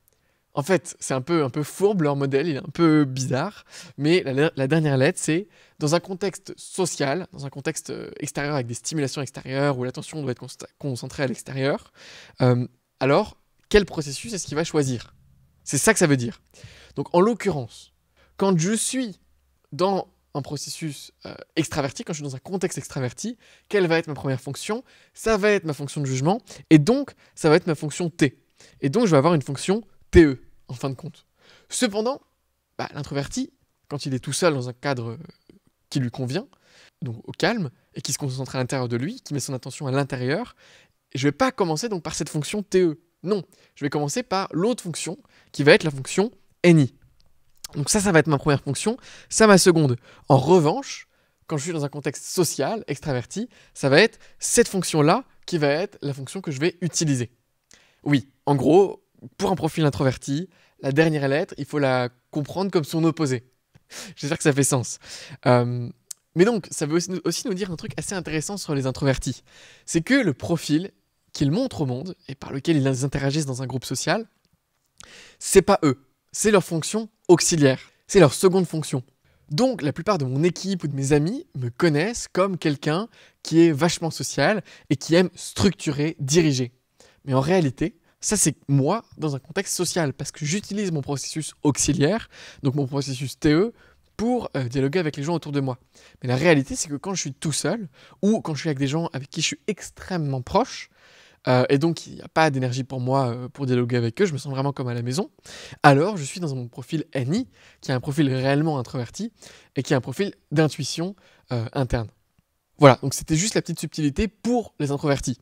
En fait, c'est un peu fourbe leur modèle, il est un peu bizarre, mais la dernière lettre, c'est dans un contexte social, dans un contexte extérieur avec des stimulations extérieures où l'attention doit être concentrée à l'extérieur. Alors, quel processus est-ce qu'il va choisir? C'est ça que ça veut dire. Donc, en l'occurrence, quand je suis dans un processus extraverti, quand je suis dans un contexte extraverti, quelle va être ma première fonction? Ça va être ma fonction de jugement, et donc ça va être ma fonction T. Et donc je vais avoir une fonction TE, en fin de compte. Cependant, l'introverti, quand il est tout seul dans un cadre qui lui convient, donc au calme, et qui se concentre à l'intérieur de lui, qui met son attention à l'intérieur, je ne vais pas commencer donc par cette fonction TE. Non, je vais commencer par l'autre fonction, qui va être la fonction NI. Donc ça va être ma première fonction, ça ma seconde. En revanche, quand je suis dans un contexte social, extraverti, ça va être cette fonction-là qui va être la fonction que je vais utiliser. Oui, en gros, pour un profil introverti, la dernière lettre, il faut la comprendre comme son opposé. J'espère que ça fait sens. Mais donc, ça veut aussi nous dire un truc assez intéressant sur les introvertis. C'est que le profil qu'ils montrent au monde, et par lequel ils interagissent dans un groupe social, c'est pas eux. C'est leur fonction auxiliaire, c'est leur seconde fonction. Donc la plupart de mon équipe ou de mes amis me connaissent comme quelqu'un qui est vachement social et qui aime structurer, diriger. Mais en réalité, ça c'est moi dans un contexte social, parce que j'utilise mon processus auxiliaire, donc mon processus TE, pour dialoguer avec les gens autour de moi. Mais la réalité, c'est que quand je suis tout seul, ou quand je suis avec des gens avec qui je suis extrêmement proche, et donc il n'y a pas d'énergie pour moi pour dialoguer avec eux, je me sens vraiment comme à la maison, alors je suis dans mon profil NI, qui est un profil réellement introverti, et qui est un profil d'intuition interne. Voilà, donc c'était juste la petite subtilité pour les introvertis.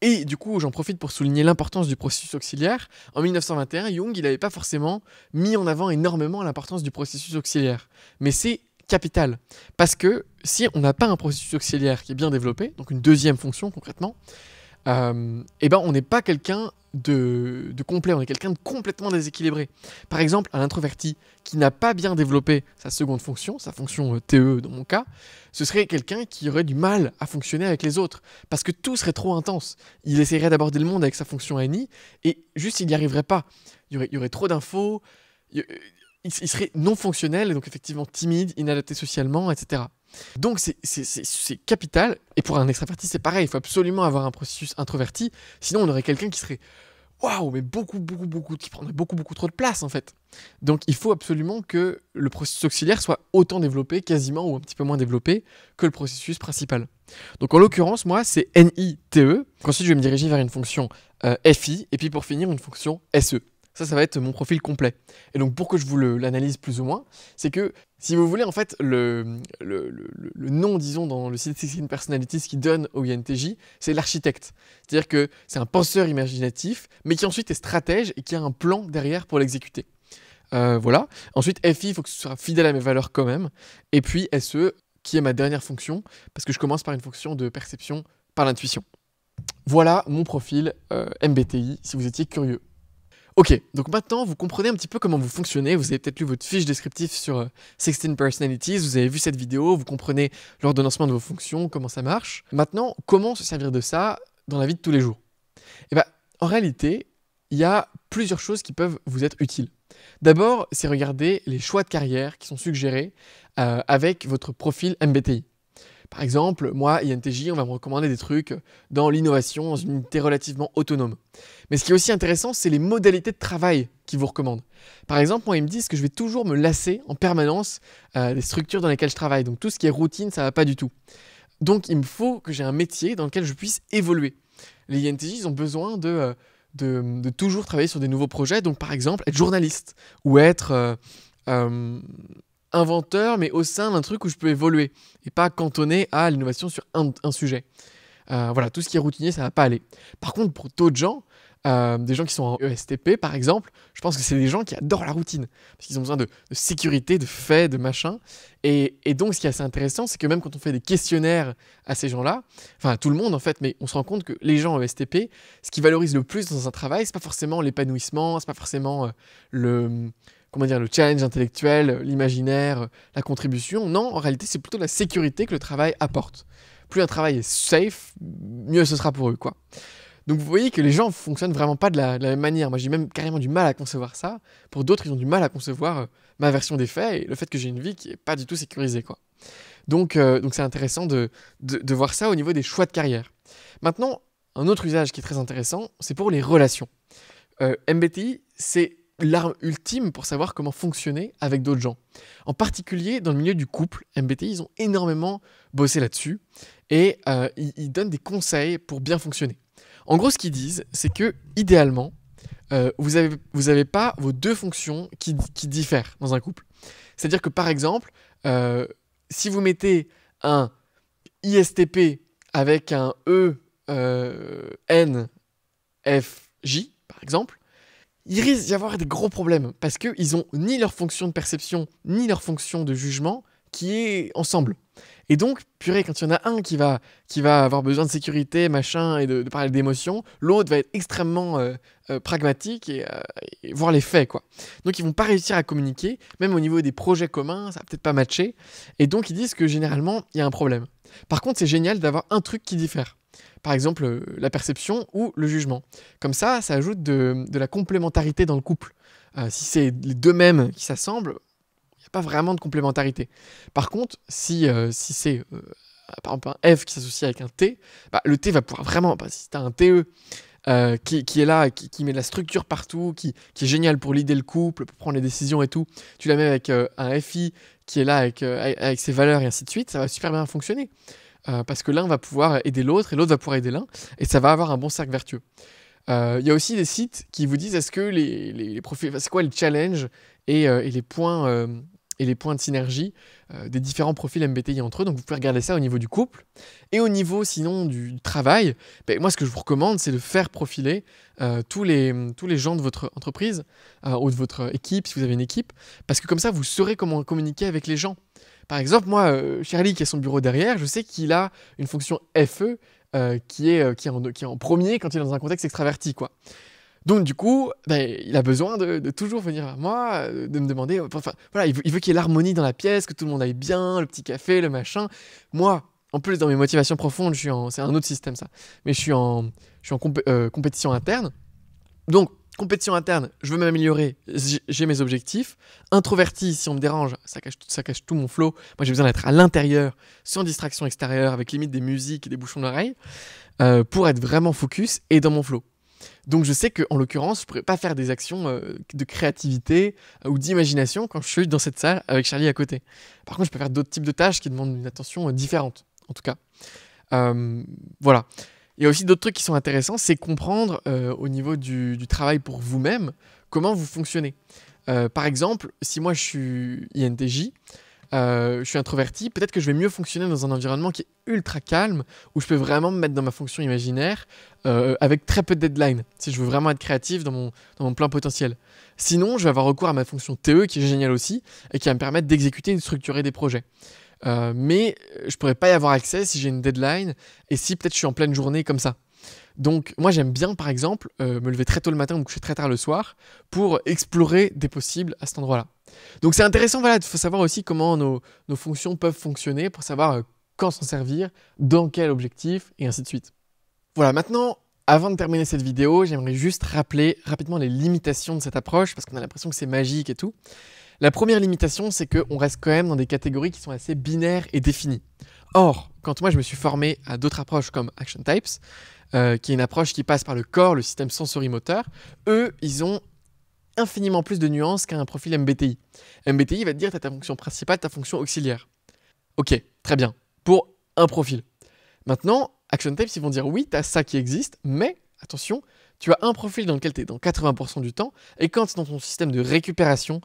Et du coup, j'en profite pour souligner l'importance du processus auxiliaire. En 1921, Jung, il n'avait pas forcément mis en avant énormément l'importance du processus auxiliaire. Mais c'est capital, parce que si on n'a pas un processus auxiliaire qui est bien développé, donc une deuxième fonction concrètement, on n'est pas quelqu'un de complet, on est quelqu'un de complètement déséquilibré. Par exemple, un introverti qui n'a pas bien développé sa seconde fonction, sa fonction TE dans mon cas, ce serait quelqu'un qui aurait du mal à fonctionner avec les autres, parce que tout serait trop intense. Il essaierait d'aborder le monde avec sa fonction NI, et juste il n'y arriverait pas. Il y aurait trop d'infos, il serait non fonctionnel, et donc effectivement timide, inadapté socialement, etc. Donc c'est capital, et pour un extraverti c'est pareil, il faut absolument avoir un processus introverti, sinon on aurait quelqu'un qui serait waouh, mais qui prendrait beaucoup trop de place en fait. Donc il faut absolument que le processus auxiliaire soit autant développé, quasiment, ou un petit peu moins développé que le processus principal. Donc en l'occurrence, moi c'est NITE, ensuite je vais me diriger vers une fonction FI, et puis pour finir une fonction SE. Ça va être mon profil complet. Et donc pour que je vous l'analyse plus ou moins, c'est que si vous voulez en fait le nom, disons, dans le site 16 Personalities qui donne au INTJ, c'est l'architecte. C'est-à-dire que c'est un penseur imaginatif, mais qui ensuite est stratège et qui a un plan derrière pour l'exécuter. Voilà. Ensuite FI, il faut que ce soit fidèle à mes valeurs quand même. Et puis SE, qui est ma dernière fonction, parce que je commence par une fonction de perception par l'intuition. Voilà mon profil MBTI, si vous étiez curieux. Ok, donc maintenant vous comprenez un petit peu comment vous fonctionnez, vous avez peut-être lu votre fiche descriptive sur 16 Personalities, vous avez vu cette vidéo, vous comprenez l'ordonnancement de vos fonctions, comment ça marche. Maintenant, comment se servir de ça dans la vie de tous les jours? En réalité, il y a plusieurs choses qui peuvent vous être utiles. D'abord, c'est regarder les choix de carrière qui sont suggérés avec votre profil MBTI. Par exemple, moi, INTJ, on va me recommander des trucs dans l'innovation, dans une unité relativement autonome. Mais ce qui est aussi intéressant, c'est les modalités de travail qu'ils vous recommandent. Par exemple, moi, ils me disent que je vais toujours me lasser en permanence des structures dans lesquelles je travaille. Donc tout ce qui est routine, ça ne va pas du tout. Donc il me faut que j'ai un métier dans lequel je puisse évoluer. Les INTJ, ils ont besoin de toujours travailler sur des nouveaux projets. Donc par exemple, être journaliste ou être inventeur, mais au sein d'un truc où je peux évoluer et pas cantonné à l'innovation sur un sujet. Voilà, tout ce qui est routinier, ça va pas aller. Par contre, pour d'autres gens, des gens qui sont en ESTP par exemple, je pense que c'est des gens qui adorent la routine parce qu'ils ont besoin de sécurité, de faits, de machin. Et donc, ce qui est assez intéressant, c'est que même quand on fait des questionnaires à ces gens-là, enfin à tout le monde en fait, mais on se rend compte que les gens en ESTP, ce qui valorise le plus dans un travail, c'est pas forcément l'épanouissement, c'est pas forcément le challenge intellectuel, l'imaginaire, la contribution. Non, en réalité, c'est plutôt la sécurité que le travail apporte. Plus un travail est safe, mieux ce sera pour eux, quoi. Donc vous voyez que les gens ne fonctionnent vraiment pas de la même manière. Moi, j'ai même carrément du mal à concevoir ça. Pour d'autres, ils ont du mal à concevoir ma version des faits et le fait que j'ai une vie qui n'est pas du tout sécurisée, quoi. Donc c'est intéressant de voir ça au niveau des choix de carrière. Maintenant, un autre usage qui est très intéressant, c'est pour les relations. MBTI, c'est l'arme ultime pour savoir comment fonctionner avec d'autres gens. En particulier dans le milieu du couple, MBTI, ils ont énormément bossé là-dessus et ils donnent des conseils pour bien fonctionner. En gros, ce qu'ils disent, c'est que idéalement, vous avez pas vos deux fonctions qui diffèrent dans un couple. C'est-à-dire que par exemple, si vous mettez un ISTP avec un ENFJ, par exemple, il risque d'y avoir des gros problèmes parce qu'ils n'ont ni leur fonction de perception, ni leur fonction de jugement qui est ensemble. Et donc, purée, quand il y en a un qui va avoir besoin de sécurité, machin, et de parler d'émotions, l'autre va être extrêmement pragmatique et voir les faits, quoi. Donc, ils vont pas réussir à communiquer, même au niveau des projets communs, ça va peut-être pas matcher. Et donc, ils disent que généralement, il y a un problème. Par contre, c'est génial d'avoir un truc qui diffère. Par exemple, la perception ou le jugement. Comme ça ajoute de la complémentarité dans le couple. Si c'est les deux mêmes qui s'assemblent, il n'y a pas vraiment de complémentarité. Par contre, si c'est par exemple un F qui s'associe avec un T, bah, le T va pouvoir vraiment, si tu as un TE qui est là, qui met de la structure partout, qui est génial pour l'idée le couple, pour prendre les décisions et tout, tu la mets avec un FI qui est là avec ses valeurs et ainsi de suite, ça va super bien fonctionner. Parce que l'un va pouvoir aider l'autre et l'autre va pouvoir aider l'un, et ça va avoir un bon cercle vertueux. Il y a aussi des sites qui vous disent est-ce que les profils, c'est quoi les challenges et les points de synergie des différents profils MBTI entre eux. Donc vous pouvez regarder ça au niveau du couple. Et au niveau sinon du travail, moi ce que je vous recommande, c'est de faire profiler tous les gens de votre entreprise ou de votre équipe, si vous avez une équipe, parce que comme ça vous saurez comment communiquer avec les gens. Par exemple, moi, Charlie qui a son bureau derrière, je sais qu'il a une fonction FE qui est en premier quand il est dans un contexte extraverti, quoi. Donc du coup, il a besoin de toujours venir vers moi, de me demander, enfin voilà, il veut qu'il y ait l'harmonie dans la pièce, que tout le monde aille bien, le petit café, le machin. Moi, en plus dans mes motivations profondes, c'est un autre système ça, mais je suis en compétition interne. Donc compétition interne, je veux m'améliorer, j'ai mes objectifs. Introverti, si on me dérange, ça cache tout mon flow. Moi j'ai besoin d'être à l'intérieur, sans distraction extérieure, avec limite des musiques et des bouchons d'oreilles, pour être vraiment focus et dans mon flow. Donc je sais qu'en l'occurrence, je ne pourrais pas faire des actions de créativité ou d'imagination quand je suis dans cette salle avec Charlie à côté. Par contre, je peux faire d'autres types de tâches qui demandent une attention différente, en tout cas. Voilà. Il y a aussi d'autres trucs qui sont intéressants, c'est comprendre au niveau du travail pour vous-même, comment vous fonctionnez. Par exemple, si moi je suis INTJ, je suis introverti, peut-être que je vais mieux fonctionner dans un environnement qui est ultra calme, où je peux vraiment me mettre dans ma fonction imaginaire, avec très peu de deadline, si je veux vraiment être créatif dans mon plein potentiel. Sinon, je vais avoir recours à ma fonction TE, qui est géniale aussi, et qui va me permettre d'exécuter et de structurer des projets. Mais je pourrais pas y avoir accès si j'ai une deadline, et si peut-être je suis en pleine journée comme ça. Donc moi j'aime bien par exemple me lever très tôt le matin ou me coucher très tard le soir pour explorer des possibles à cet endroit-là. Donc c'est intéressant, voilà, il faut savoir aussi comment nos fonctions peuvent fonctionner pour savoir quand s'en servir, dans quel objectif et ainsi de suite. Voilà, maintenant, avant de terminer cette vidéo, j'aimerais juste rappeler rapidement les limitations de cette approche parce qu'on a l'impression que c'est magique et tout. La première limitation, c'est qu'on reste quand même dans des catégories qui sont assez binaires et définies. Or, quand moi je me suis formé à d'autres approches comme Action Types, qui est une approche qui passe par le corps, le système sensorimoteur, eux, ils ont infiniment plus de nuances qu'un profil MBTI. MBTI va te dire tu as ta fonction principale, ta fonction auxiliaire. Ok, très bien, pour un profil. Maintenant, Action Types, ils vont dire oui, tu as ça qui existe, mais attention, tu as un profil dans lequel tu es dans 80% du temps, et quand tu es dans ton système de récupération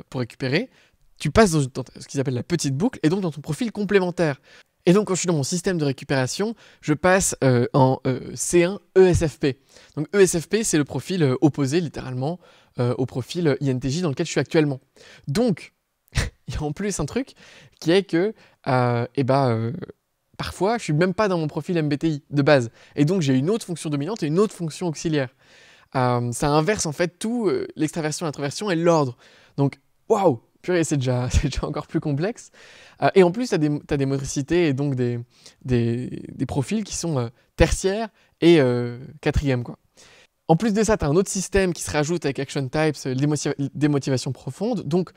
pour récupérer, tu passes dans ce qu'ils appellent la petite boucle, et donc dans ton profil complémentaire. Et donc quand je suis dans mon système de récupération, je passe en C1 ESFP. Donc ESFP, c'est le profil opposé littéralement au profil INTJ dans lequel je suis actuellement. Donc, il y a en plus un truc qui est que parfois, je suis même pas dans mon profil MBTI de base. Et donc, j'ai une autre fonction dominante et une autre fonction auxiliaire. Ça inverse en fait tout l'extraversion, l'introversion et l'ordre. Donc, waouh, purée, c'est déjà encore plus complexe. Et en plus, tu as des motricités et donc des profils qui sont tertiaires et quatrième, quoi. En plus de ça, tu as un autre système qui se rajoute avec Action Types, démotivation profonde. Donc,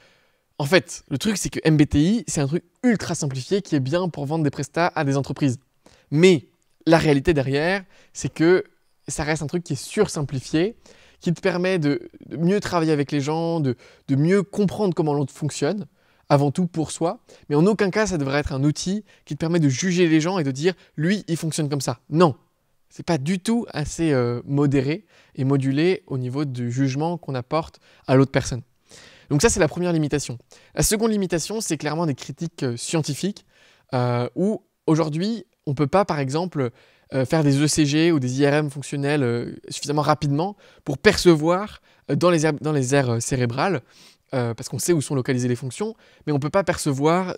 en fait, le truc, c'est que MBTI, c'est un truc ultra simplifié qui est bien pour vendre des prestats à des entreprises. Mais la réalité derrière, c'est que ça reste un truc qui est sursimplifié, qui te permet de mieux travailler avec les gens, de mieux comprendre comment l'autre fonctionne, avant tout pour soi. Mais en aucun cas, ça devrait être un outil qui te permet de juger les gens et de dire « lui, il fonctionne comme ça ». Non, c'est pas du tout assez modéré et modulé au niveau du jugement qu'on apporte à l'autre personne. Donc ça, c'est la première limitation. La seconde limitation, c'est clairement des critiques scientifiques où aujourd'hui, on ne peut pas, par exemple, faire des ECG ou des IRM fonctionnels suffisamment rapidement pour percevoir dans les aires cérébrales, parce qu'on sait où sont localisées les fonctions, mais on ne peut pas percevoir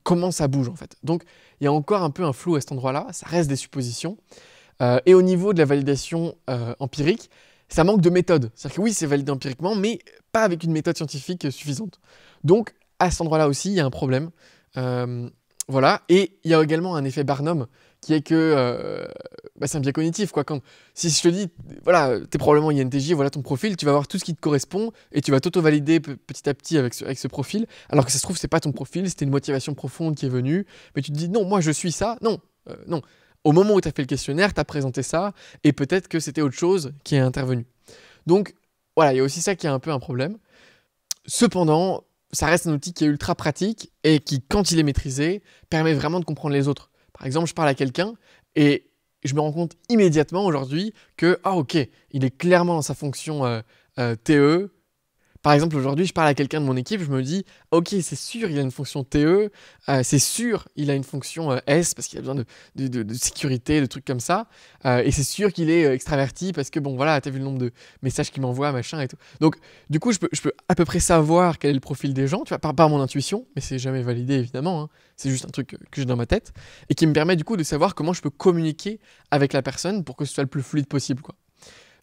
comment ça bouge en fait. Donc il y a encore un peu un flou à cet endroit-là, ça reste des suppositions. Et au niveau de la validation empirique, ça manque de méthode. C'est-à-dire que oui, c'est validé empiriquement, mais pas avec une méthode scientifique suffisante. Donc, à cet endroit-là aussi, il y a un problème. Voilà. Et il y a également un effet Barnum, qui est que c'est un biais cognitif, quoi. Si je te dis, voilà, tu es probablement INTJ, voilà ton profil, tu vas voir tout ce qui te correspond et tu vas t'auto-valider petit à petit avec ce profil, alors que ça se trouve, c'est pas ton profil, c'était une motivation profonde qui est venue, mais tu te dis, non, moi je suis ça, non, non. Au moment où tu as fait le questionnaire, tu as présenté ça, et peut-être que c'était autre chose qui est intervenu. Donc, voilà, il y a aussi ça qui est un peu un problème. Cependant, ça reste un outil qui est ultra pratique et qui, quand il est maîtrisé, permet vraiment de comprendre les autres. Par exemple, je parle à quelqu'un et je me rends compte immédiatement aujourd'hui que, ah ok, il est clairement dans sa fonction TE. Par exemple, aujourd'hui, je parle à quelqu'un de mon équipe, je me dis « Ok, c'est sûr, il a une fonction TE, c'est sûr, il a une fonction S parce qu'il a besoin de sécurité, de trucs comme ça, et c'est sûr qu'il est extraverti parce que, bon, voilà, tu as vu le nombre de messages qu'il m'envoie, machin et tout. » Donc, du coup, je peux à peu près savoir quel est le profil des gens, tu vois, par mon intuition, mais c'est jamais validé, évidemment, hein, c'est juste un truc que j'ai dans ma tête, et qui me permet, du coup, de savoir comment je peux communiquer avec la personne pour que ce soit le plus fluide possible, quoi.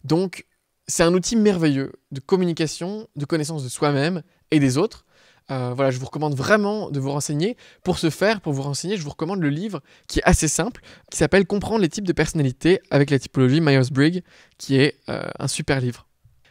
Donc, c'est un outil merveilleux de communication, de connaissance de soi-même et des autres. Voilà, je vous recommande vraiment de vous renseigner. Pour ce faire, pour vous renseigner, je vous recommande le livre qui est assez simple, qui s'appelle « Comprendre les types de personnalité avec la typologie Myers-Briggs », qui est un super livre.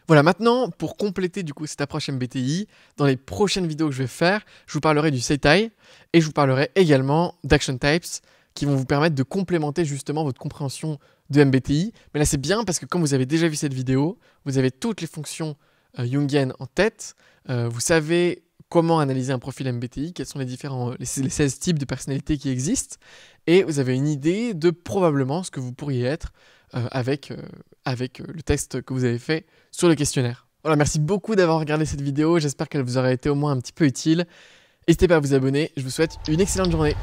Voilà, maintenant, pour compléter du coup cette approche MBTI, dans les prochaines vidéos que je vais faire, je vous parlerai du Seitai et je vous parlerai également d'Action Types qui vont vous permettre de complémenter justement votre compréhension de MBTI. Mais là, c'est bien parce que comme vous avez déjà vu cette vidéo, vous avez toutes les fonctions jungiennes en tête. Vous savez comment analyser un profil MBTI, quels sont les 16 types de personnalités qui existent. Et vous avez une idée de probablement ce que vous pourriez être avec le test que vous avez fait sur le questionnaire. Voilà, merci beaucoup d'avoir regardé cette vidéo. J'espère qu'elle vous aura été au moins un petit peu utile. N'hésitez pas à vous abonner. Je vous souhaite une excellente journée.